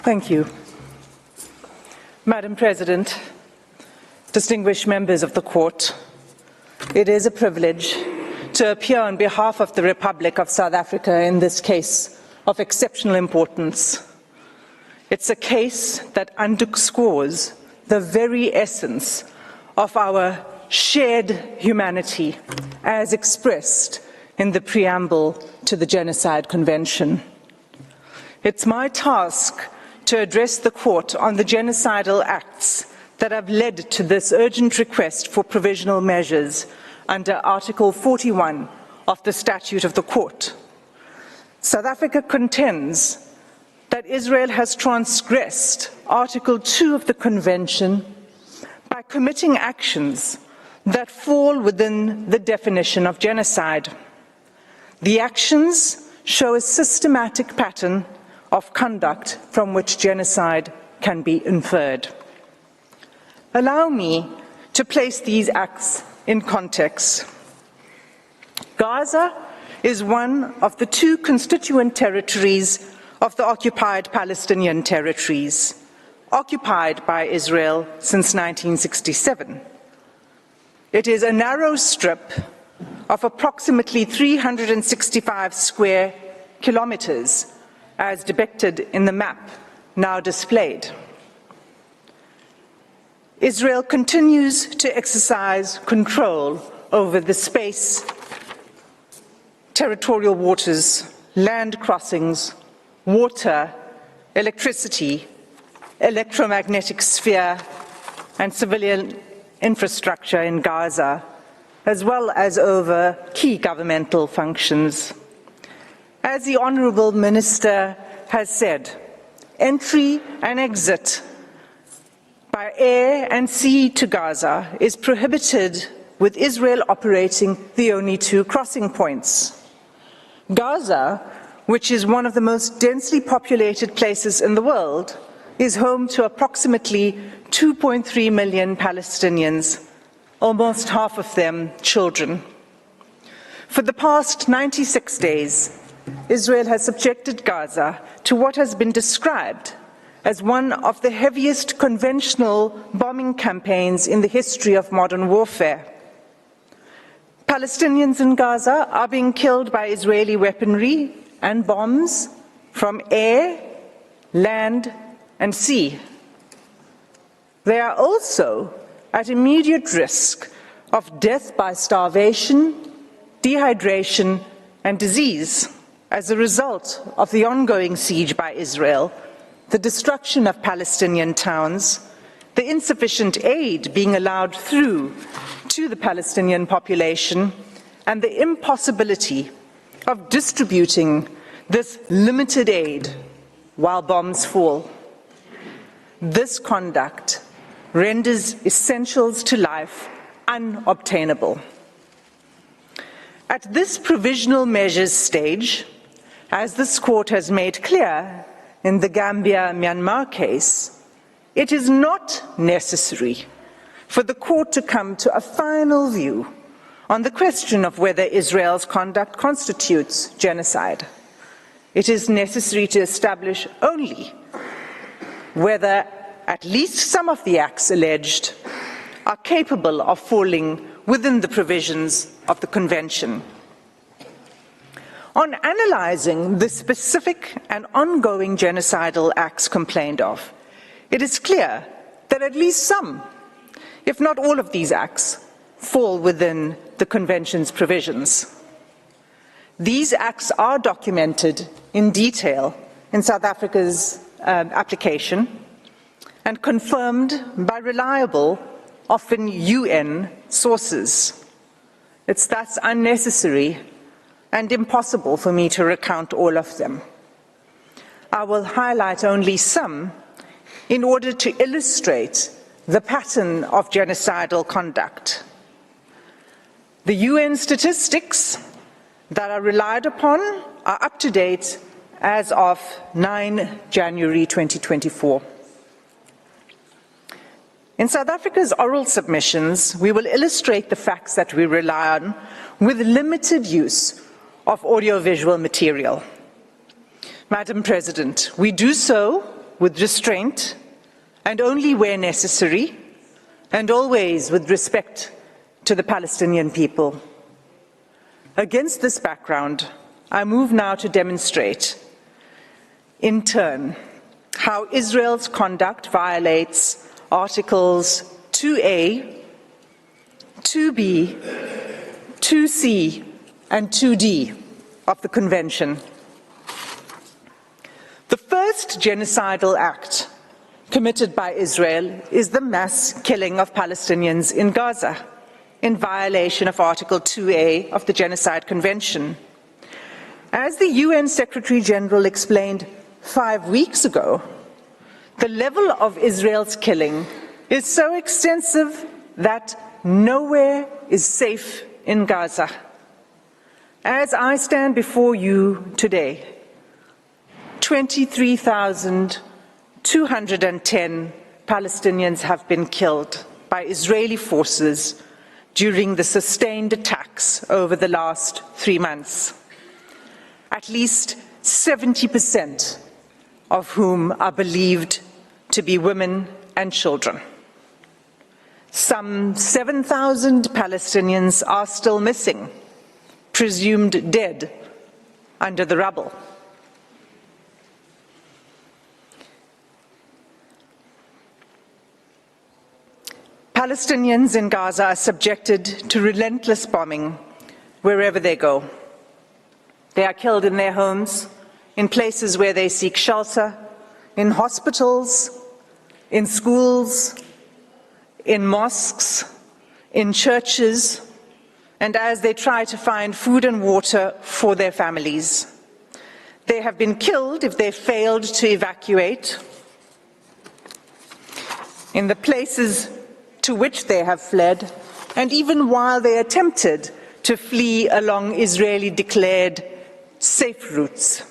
Thank you. Madam President, distinguished members of the Court, it is a privilege to appear on behalf of the Republic of South Africa in this case of exceptional importance. It's a case that underscores the very essence of our shared humanity as expressed in the preamble to the Genocide Convention. It's my task to address the Court on the genocidal acts that have led to this urgent request for provisional measures under Article 41 of the Statute of the Court. South Africa contends that Israel has transgressed Article 2 of the Convention by committing actions that fall within the definition of genocide. The actions show a systematic pattern of conduct from which genocide can be inferred. Allow me to place these acts in context. Gaza is one of the two constituent territories of the occupied Palestinian territories, occupied by Israel since 1967. It is a narrow strip of approximately 365 square kilometers, as depicted in the map now displayed. Israel continues to exercise control over the space, territorial waters, land crossings, water, electricity, electromagnetic sphere, and civilian infrastructure in Gaza, as well as over key governmental functions. As the Honourable Minister has said, entry and exit by air and sea to Gaza is prohibited, with Israel operating the only two crossing points. Gaza, which is one of the most densely populated places in the world, is home to approximately 2.3 million Palestinians, almost half of them children. For the past 96 days, Israel has subjected Gaza to what has been described as one of the heaviest conventional bombing campaigns in the history of modern warfare. Palestinians in Gaza are being killed by Israeli weaponry and bombs from air, land, and sea. They are also at immediate risk of death by starvation, dehydration, and disease as a result of the ongoing siege by Israel, the destruction of Palestinian towns, the insufficient aid being allowed through to the Palestinian population, and the impossibility of distributing this limited aid while bombs fall. This conduct renders essentials to life unobtainable. At this provisional measures stage, as this Court has made clear in the Gambia-Myanmar case, it is not necessary for the Court to come to a final view on the question of whether Israel's conduct constitutes genocide. It is necessary to establish only whether at least some of the acts alleged are capable of falling within the provisions of the Convention. On analyzing the specific and ongoing genocidal acts complained of, it is clear that at least some, if not all of these acts, fall within the Convention's provisions. These acts are documented in detail in South Africa's application and confirmed by reliable, often UN sources. It's thus unnecessary and impossible for me to recount all of them. I will highlight only some in order to illustrate the pattern of genocidal conduct. The UN statistics that are relied upon are up to date as of 9 January 2024. In South Africa's oral submissions, we will illustrate the facts that we rely on with limited use of audiovisual material. Madam President, we do so with restraint and only where necessary, and always with respect to the Palestinian people. Against this background, I move now to demonstrate, in turn, how Israel's conduct violates Articles 2A, 2B, 2C, and 2D of the Convention. The first genocidal act committed by Israel is the mass killing of Palestinians in Gaza, in violation of Article 2A of the Genocide Convention. As the UN Secretary General explained 5 weeks ago, the level of Israel's killing is so extensive that nowhere is safe in Gaza. As I stand before you today, 23,210 Palestinians have been killed by Israeli forces during the sustained attacks over the last 3 months. At least 70% of whom are believed to be women and children. Some 7,000 Palestinians are still missing, presumed dead under the rubble. Palestinians in Gaza are subjected to relentless bombing wherever they go. They are killed in their homes, in places where they seek shelter, in hospitals, in schools, in mosques, in churches, and as they try to find food and water for their families. They have been killed if they failed to evacuate. In the places to which they have fled, and even while they attempted to flee along Israeli-declared safe routes.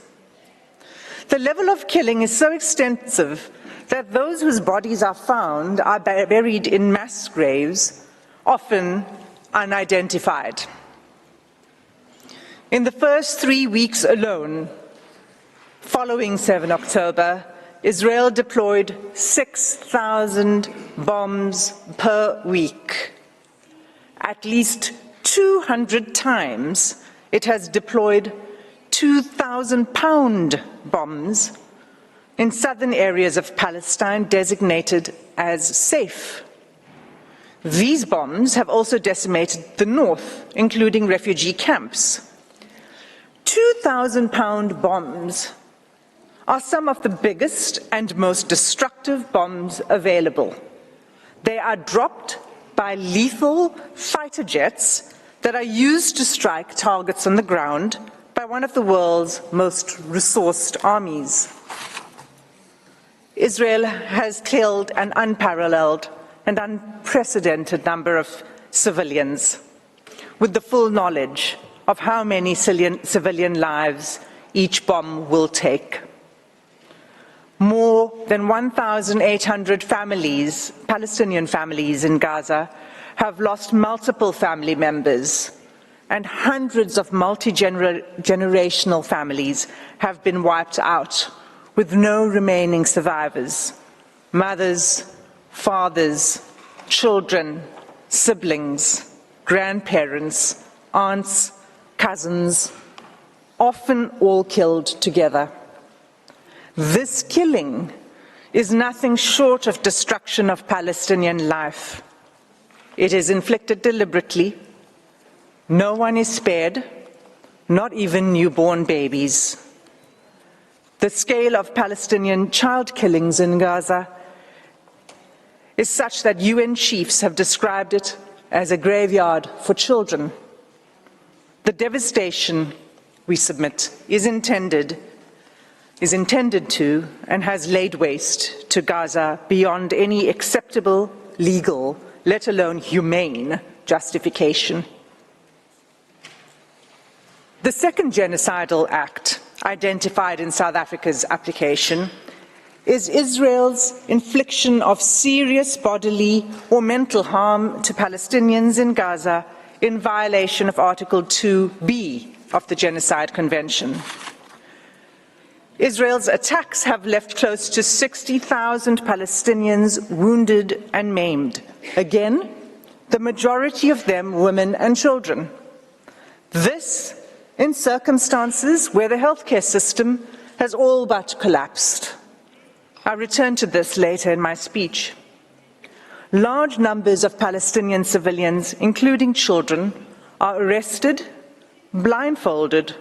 The level of killing is so extensive that those whose bodies are found are buried in mass graves, often unidentified. In the first 3 weeks alone, following 7 October, Israel deployed 6,000 bombs per week. At least 200 times it has deployed 2,000-pound bombs in southern areas of Palestine designated as safe. These bombs have also decimated the north, including refugee camps. 2,000-pound bombs are some of the biggest and most destructive bombs available. They are dropped by lethal fighter jets that are used to strike targets on the ground by one of the world's most resourced armies. Israel has killed an unparalleled and unprecedented number of civilians, with the full knowledge of how many civilian lives each bomb will take. More than 1,800 families, Palestinian families in Gaza, have lost multiple family members, and hundreds of multi-generational families have been wiped out, with no remaining survivors. Mothers, fathers, children, siblings, grandparents, aunts, cousins, often all killed together. This killing is nothing short of destruction of Palestinian life. It is inflicted deliberately. No one is spared, not even newborn babies. The scale of Palestinian child killings in Gaza is such that UN chiefs have described it as a graveyard for children. The devastation, we submit, is intended to and has laid waste to Gaza beyond any acceptable legal, let alone humane, justification. The second genocidal act identified in South Africa's application is Israel's infliction of serious bodily or mental harm to Palestinians in Gaza in violation of Article 2B of the Genocide Convention. Israel's attacks have left close to 60,000 Palestinians wounded and maimed. Again, the majority of them women and children. This in circumstances where the healthcare system has all but collapsed. I'll return to this later in my speech. Large numbers of Palestinian civilians, including children, are arrested, blindfolded,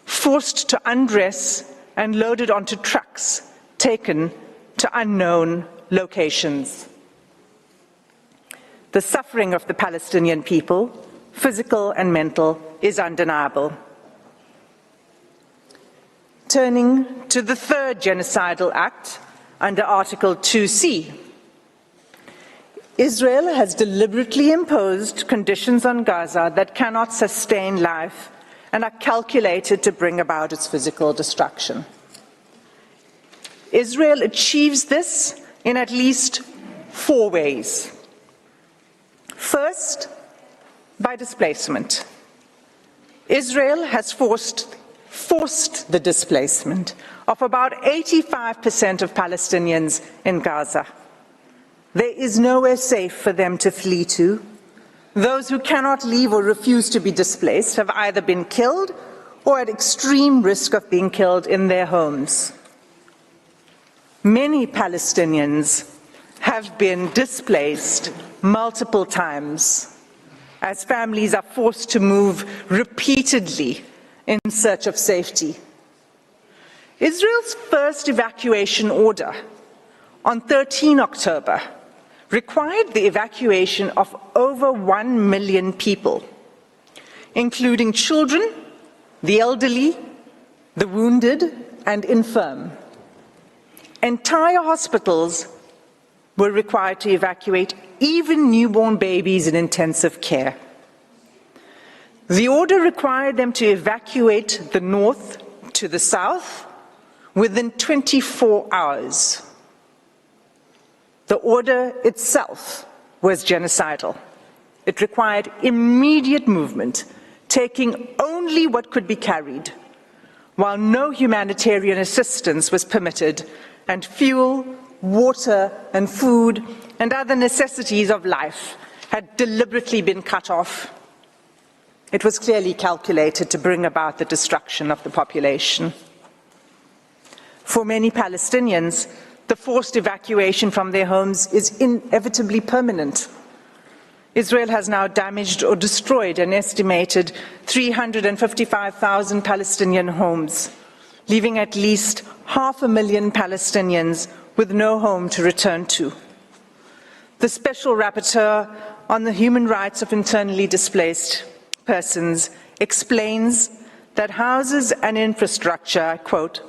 forced to undress, and loaded onto trucks taken to unknown locations. The suffering of the Palestinian people, physical and mental, is undeniable. Turning to the third genocidal act under Article 2C. Israel has deliberately imposed conditions on Gaza that cannot sustain life and are calculated to bring about its physical destruction. Israel achieves this in at least 4 ways. First, by displacement. Israel has forced the displacement of about 85% of Palestinians in Gaza. There is nowhere safe for them to flee to. Those who cannot leave or refuse to be displaced have either been killed or at extreme risk of being killed in their homes. Many Palestinians have been displaced multiple times as families are forced to move repeatedly in search of safety. Israel's first evacuation order on 13 October required the evacuation of over 1 million people, including children, the elderly, the wounded, and infirm. Entire hospitals were required to evacuate, even newborn babies in intensive care. The order required them to evacuate the north to the south within 24 hours. The order itself was genocidal. It required immediate movement, taking only what could be carried, while no humanitarian assistance was permitted, and fuel, water, and food, and other necessities of life had deliberately been cut off. It was clearly calculated to bring about the destruction of the population. For many Palestinians, the forced evacuation from their homes is inevitably permanent. Israel has now damaged or destroyed an estimated 355,000 Palestinian homes, leaving at least 500,000 Palestinians with no home to return to. The Special Rapporteur on the Human Rights of Internally Displaced Persons explains that houses and infrastructure, quote,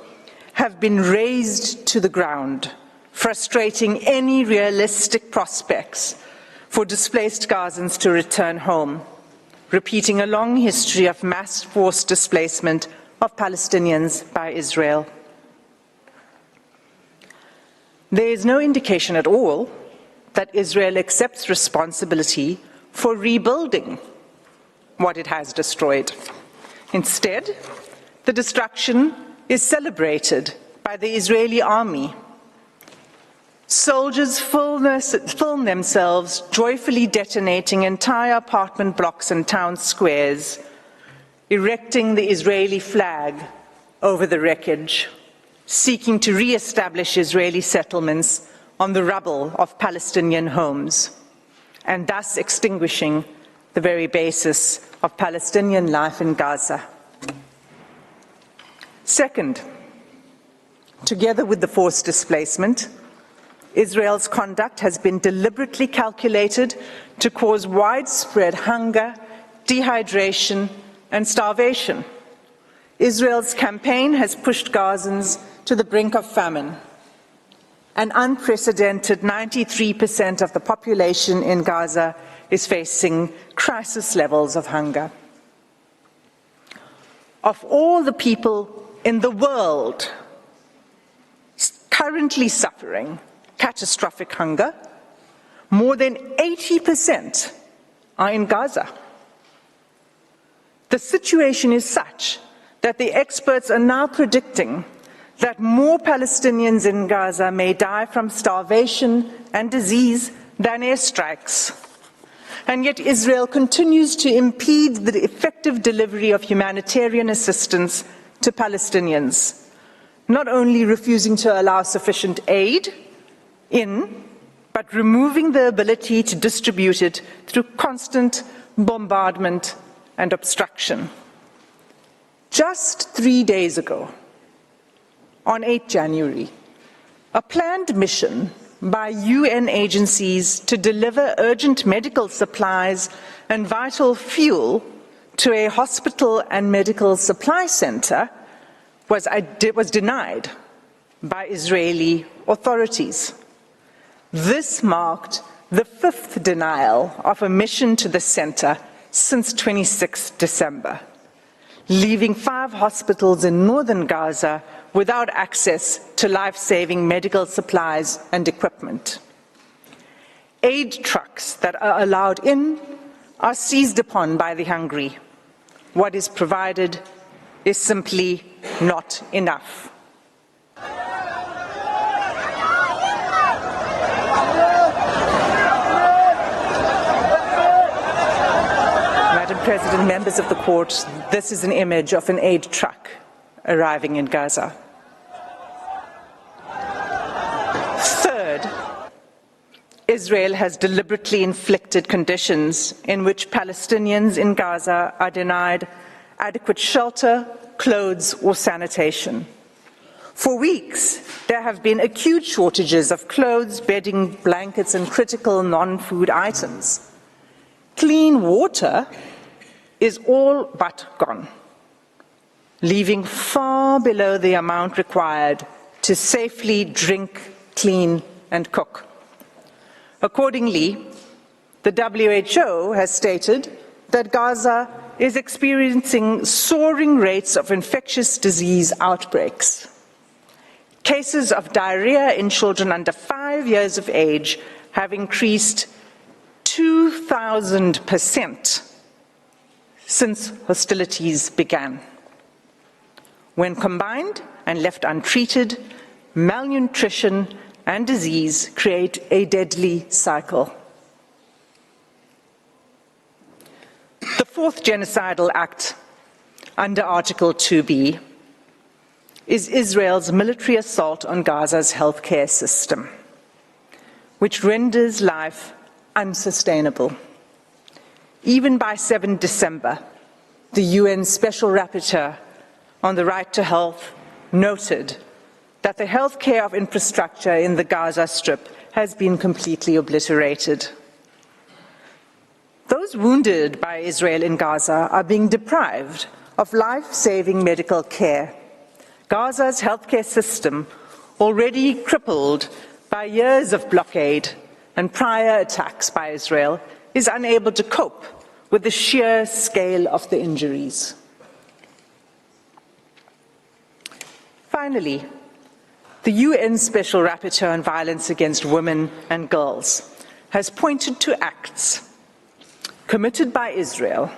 have been razed to the ground, frustrating any realistic prospects for displaced Gazans to return home, repeating a long history of mass forced displacement of Palestinians by Israel. There is no indication at all that Israel accepts responsibility for rebuilding what it has destroyed. Instead, the destruction is celebrated by the Israeli army. Soldiers film themselves joyfully detonating entire apartment blocks and town squares, erecting the Israeli flag over the wreckage, seeking to re-establish Israeli settlements on the rubble of Palestinian homes, and thus extinguishing the very basis of Palestinian life in Gaza. Second, together with the forced displacement, Israel's conduct has been deliberately calculated to cause widespread hunger, dehydration, and starvation. Israel's campaign has pushed Gazans to the brink of famine. An unprecedented 93% of the population in Gaza is facing crisis levels of hunger. Of all the people in the world currently suffering catastrophic hunger, more than 80% are in Gaza. The situation is such that the experts are now predicting that more Palestinians in Gaza may die from starvation and disease than airstrikes. And yet Israel continues to impede the effective delivery of humanitarian assistance to Palestinians, not only refusing to allow sufficient aid in, but removing the ability to distribute it through constant bombardment and obstruction. Just 3 days ago, on 8 January, a planned mission by UN agencies to deliver urgent medical supplies and vital fuel to a hospital and medical supply center was denied by Israeli authorities. This marked the 5th denial of a mission to the center since 26 December, leaving 5 hospitals in northern Gaza without access to life-saving medical supplies and equipment. Aid trucks that are allowed in are seized upon by the hungry. What is provided is simply not enough. Madam President, members of the court, this is an image of an aid truck arriving in Gaza. Third, Israel has deliberately inflicted conditions in which Palestinians in Gaza are denied adequate shelter, clothes, or sanitation. For weeks, there have been acute shortages of clothes, bedding, blankets, and critical non-food items. Clean water is all but gone, leaving far below the amount required to safely drink, clean, and cook. Accordingly, the WHO has stated that Gaza is experiencing soaring rates of infectious disease outbreaks. Cases of diarrhea in children under 5 years of age have increased 2,000% since hostilities began. When combined and left untreated, malnutrition and disease create a deadly cycle. The 4th genocidal act under Article 2B is Israel's military assault on Gaza's healthcare system, which renders life unsustainable. Even by 7 December, the UN Special Rapporteur on the right to health noted that the healthcare of infrastructure in the Gaza Strip has been completely obliterated. Those wounded by Israel in Gaza are being deprived of life-saving medical care. Gaza's healthcare system, already crippled by years of blockade and prior attacks by Israel, is unable to cope with the sheer scale of the injuries. Finally, the UN Special Rapporteur on Violence Against Women and Girls has pointed to acts committed by Israel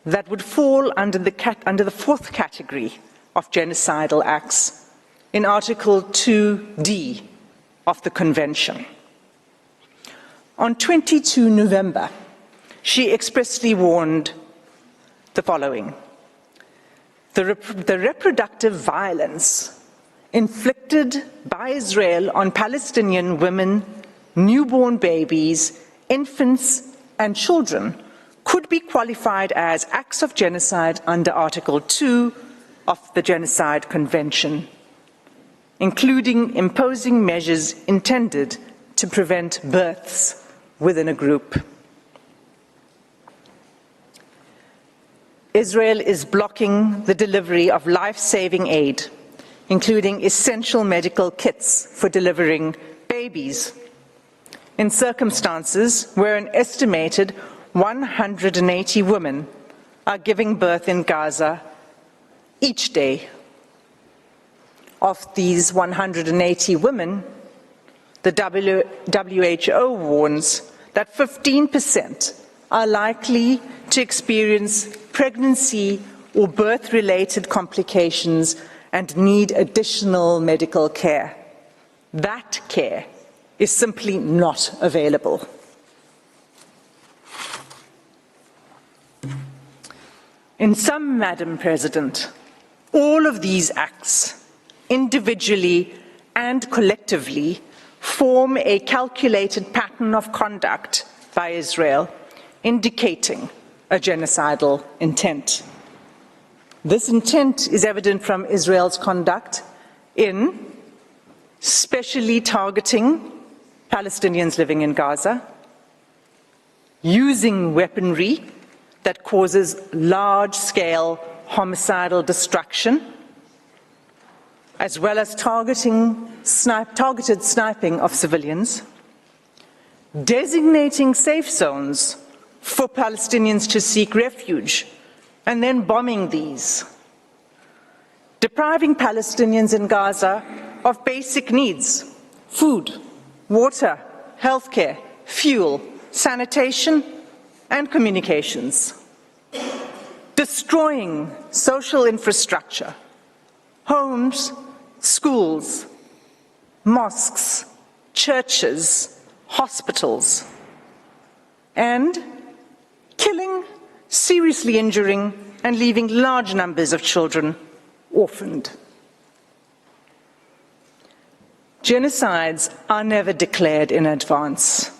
that would fall under the 4th category of genocidal acts in Article 2D of the Convention. On 22 November, she expressly warned the following: the reproductive violence inflicted by Israel on Palestinian women, newborn babies, infants, and children could be qualified as acts of genocide under Article 2 of the Genocide Convention, including imposing measures intended to prevent births within a group. Israel is blocking the delivery of life-saving aid, including essential medical kits for delivering babies, in circumstances where an estimated 180 women are giving birth in Gaza each day. Of these 180 women, the WHO warns that 15% are likely to experience pregnancy or birth-related complications and need additional medical care. That care is simply not available. In sum, Madam President, all of these acts, individually and collectively, form a calculated pattern of conduct by Israel, indicating a genocidal intent. This intent is evident from Israel's conduct in specially targeting Palestinians living in Gaza, using weaponry that causes large-scale homicidal destruction, as well as targeted sniping of civilians, designating safe zones for Palestinians to seek refuge, and then bombing these, depriving Palestinians in Gaza of basic needs: food, water, healthcare, fuel, sanitation, and communications, destroying social infrastructure, homes, schools, mosques, churches, hospitals, and killing, seriously injuring, and leaving large numbers of children orphaned. Genocides are never declared in advance,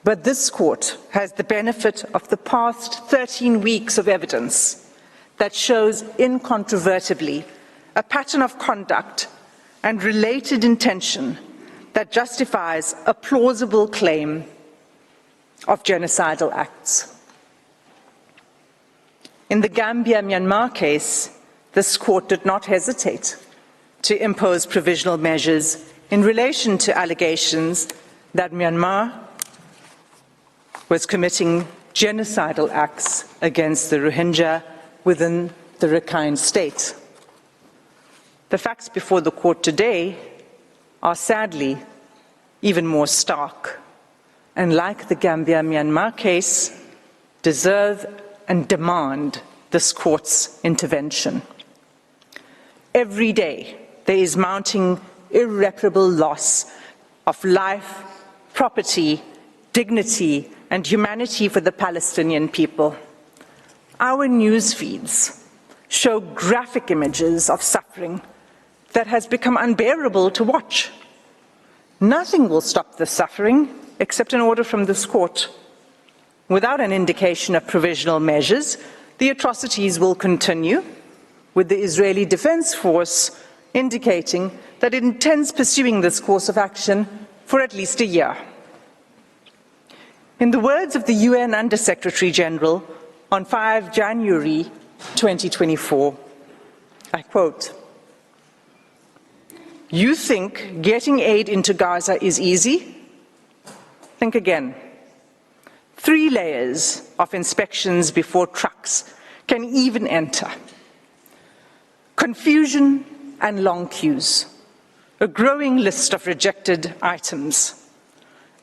but this court has the benefit of the past 13 weeks of evidence that shows incontrovertibly a pattern of conduct and related intention that justifies a plausible claim of genocidal acts. In the Gambia-Myanmar case, this court did not hesitate to impose provisional measures in relation to allegations that Myanmar was committing genocidal acts against the Rohingya within the Rakhine state. The facts before the court today are sadly even more stark, and like the Gambia-Myanmar case, deserve and demand this court's intervention. Every day, there is mounting irreparable loss of life, property, dignity, and humanity for the Palestinian people. Our news feeds show graphic images of suffering that has become unbearable to watch. Nothing will stop the suffering except an order from this court. Without an indication of provisional measures, the atrocities will continue, with the Israeli Defense Force indicating that it intends pursuing this course of action for at least a year. In the words of the UN Under-Secretary General on 5 January 2024, I quote, "You think getting aid into Gaza is easy? Think again. 3 layers of inspections before trucks can even enter. Confusion and long queues. A growing list of rejected items.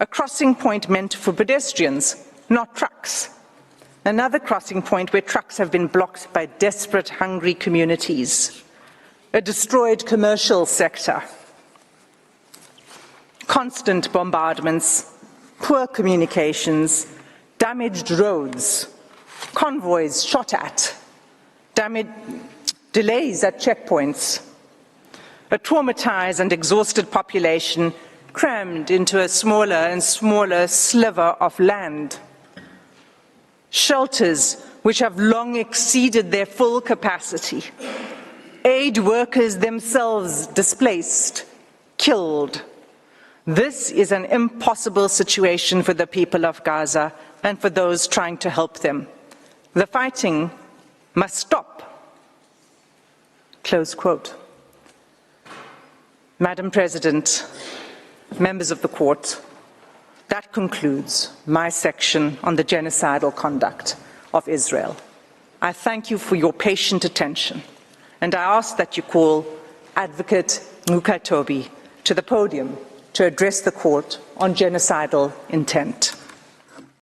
A crossing point meant for pedestrians, not trucks. Another crossing point where trucks have been blocked by desperate, hungry communities. A destroyed commercial sector. Constant bombardments, poor communications, damaged roads, convoys shot at, delays at checkpoints, a traumatized and exhausted population crammed into a smaller and smaller sliver of land, shelters which have long exceeded their full capacity, aid workers themselves displaced, killed. This is an impossible situation for the people of Gaza and for those trying to help them. The fighting must stop." Close quote. Madam President, members of the court, that concludes my section on the genocidal conduct of Israel. I thank you for your patient attention, and I ask that you call Advocate Mukatobi to the podium to address the court on genocidal intent.